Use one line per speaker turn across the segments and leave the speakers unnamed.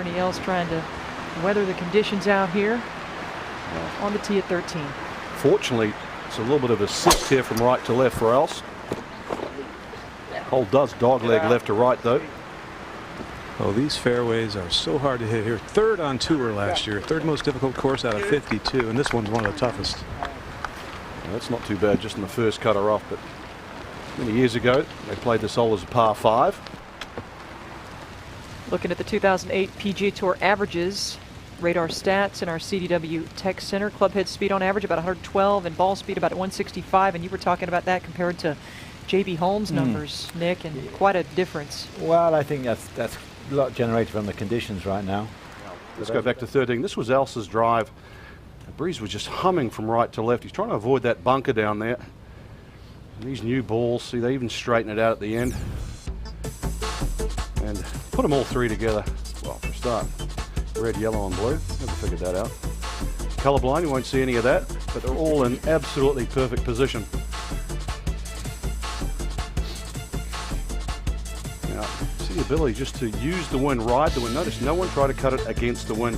Ernie Els trying to weather the conditions out here on the tee at 13.
Fortunately, it's a little bit of a sift here from right to left for Els. Hole does dogleg left to right, though.
Oh, these fairways are so hard to hit here. Third on tour last year, third most difficult course out of 52, and this one's one of the toughest.
Well, that's not too bad just in the first cutter off, but many years ago they played this hole as a par 5.
Looking at the 2008 PGA Tour averages, radar stats in our CDW Tech Center. Club head speed on average about 112 and ball speed about 165, and you were talking about that compared to JB Holmes numbers, Nick, and quite a difference.
Well, I think that's a lot generated from the conditions right now.
Let's go back to 13. This was Els's drive. The breeze was just humming from right to left. He's trying to avoid that bunker down there. And these new balls, see, they even straighten it out at the end. And put them all three together. Well, for a start, red, yellow, and blue. Never figured that out. Colorblind, you won't see any of that, but they're all in absolutely perfect position. Now, see the ability just to use the wind, ride the wind. Notice no one tried to cut it against the wind.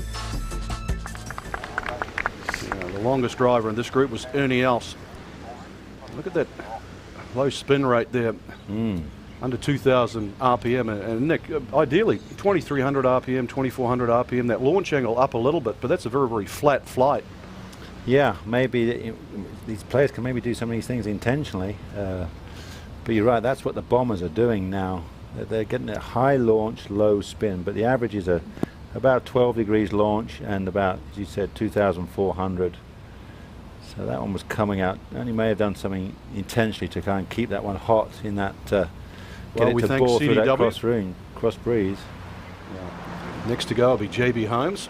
The longest driver in this group was Ernie Els. Look at that low spin rate there. Under 2,000 RPM, and Nick, ideally 2,300 RPM, 2,400 RPM. That launch angle up a little bit, but that's a very, very flat flight.
Yeah, maybe these players can maybe do some of these things intentionally, but you're right. That's what the bombers are doing now. They're getting a high launch, low spin, but the average is about 12 degrees launch and about, as you said, 2,400. So that one was coming out. Ernie may have done something intentionally to kind of keep that one hot in that. Get it to ball through that cross breeze.
Next to go will be JB Holmes.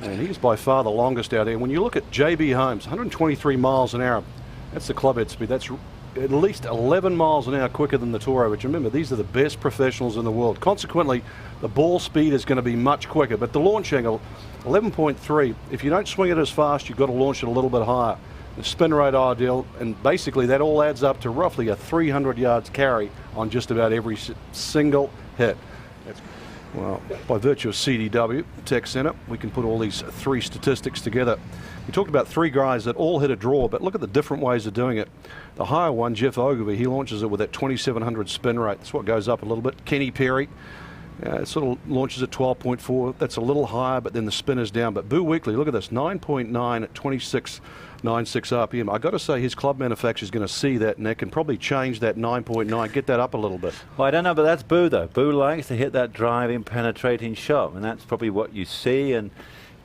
And he's by far the longest out here. When you look at JB Holmes, 123 miles an hour. That's the club head speed. That's at least 11 miles an hour quicker than the tour average. Remember, these are the best professionals in the world. Consequently, the ball speed is going to be much quicker. But the launch angle, 11.3. If you don't swing it as fast, you've got to launch it a little bit higher. The spin rate ideal, and basically that all adds up to roughly a 300 yards carry on just about every single hit. Well, by virtue of CDW Tech Center, we can put all these three statistics together. We talked about three guys that all hit a draw, but look at the different ways of doing it. The higher one, Jeff Ogilvy, he launches it with that 2,700 spin rate. That's what goes up a little bit. Kenny Perry, it sort of launches at 12.4. That's a little higher, but then the spin is down. But Boo Weekley, look at this, 9.9 at 26.96 RPM. I got to say, his club manufacturer is going to see that, Nick, and probably change that 9.9, get that up a little bit.
Well, I don't know, but that's Boo, though. Boo likes to hit that driving, penetrating shot, and that's probably what you see. And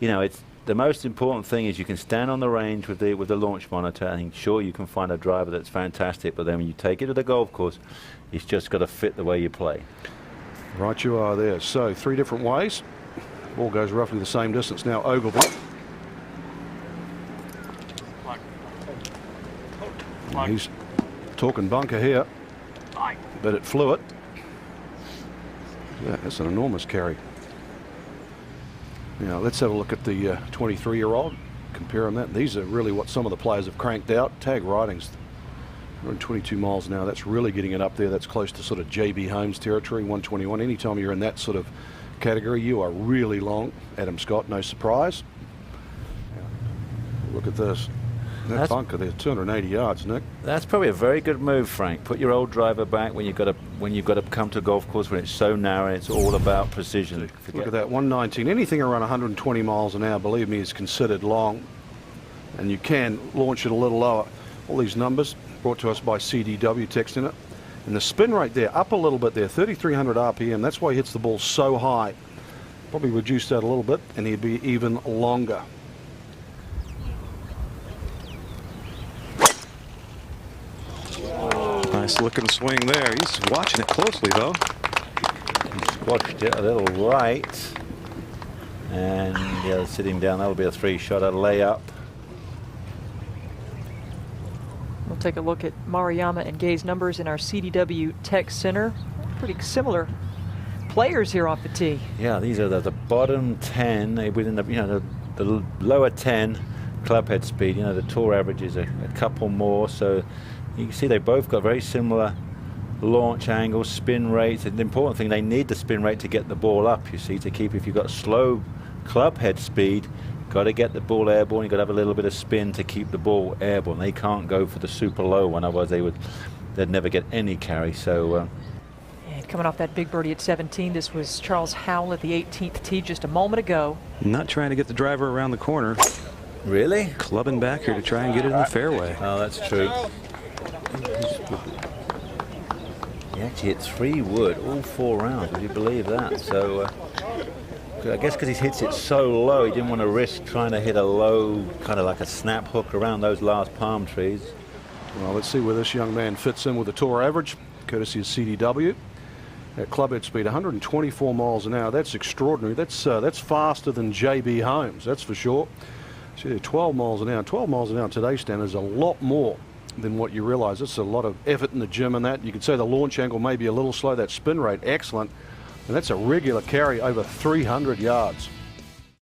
you know, it's the most important thing is you can stand on the range with the launch monitor and ensure you can find a driver that's fantastic. But then when you take it to the golf course, it's just got to fit the way you play.
Right you are there. So three different ways. Ball goes roughly the same distance. Now Ogilvy. He's talking bunker here, but it flew it. Yeah, that's an enormous carry. Now let's have a look at the 23-year-old. Compare them that. These are really what some of the players have cranked out. Tag riding's 122 miles an hour. That's really getting it up there. That's close to sort of JB Holmes territory, 121. Anytime you're in that sort of category, you are really long. Adam Scott, no surprise. Look at this. That bunker there, 280 yards, Nick.
That's probably a very good move, Frank. Put your old driver back when you've got to come to a golf course when it's so narrow. It's all about precision.
Look at that, 119. Anything around 120 miles an hour, believe me, is considered long. And you can launch it a little lower. All these numbers brought to us by CDW Tech Center. And the spin rate there, up a little bit there, 3,300 RPM. That's why he hits the ball so high. Probably reduce that a little bit, and he'd be even longer.
Nice looking swing there. He's watching it closely, though.
He squashed it a little right. And yeah, sitting down, that'll be a three-shot, a layup.
We'll take a look at Maruyama and Gay's numbers in our CDW Tech Center. Pretty similar players here off the tee.
Yeah, these are the bottom 10 within the lower 10 club head speed. You know, the tour average is a couple more, so you can see they both got very similar launch angle, spin rates. And the important thing, they need the spin rate to get the ball up, you see, to keep, if you've got slow club head speed, got to get the ball airborne, you've got to have a little bit of spin to keep the ball airborne. They can't go for the super low one, otherwise they'd never get any carry. So
And coming off that big birdie at 17, this was Charles Howell at the 18th tee just a moment ago.
Not trying to get the driver around the corner.
really?
Clubbing back here to try and get it in the fairway.
Oh, that's true. He actually hit 3 wood all 4 rounds. Would you believe that? So I guess because he hits it so low, he didn't want to risk trying to hit a low, kind of like a snap hook around those last palm trees.
Well, let's see where this young man fits in with the tour average, courtesy of CDW. At club head speed, 124 miles an hour. That's extraordinary. That's faster than JB Holmes, that's for sure. See, 12 miles an hour. 12 miles an hour today's standard is a lot more than what you realize. It's a lot of effort in the gym and that. You could say the launch angle may be a little slow. That spin rate, excellent. And that's a regular carry over 300 yards.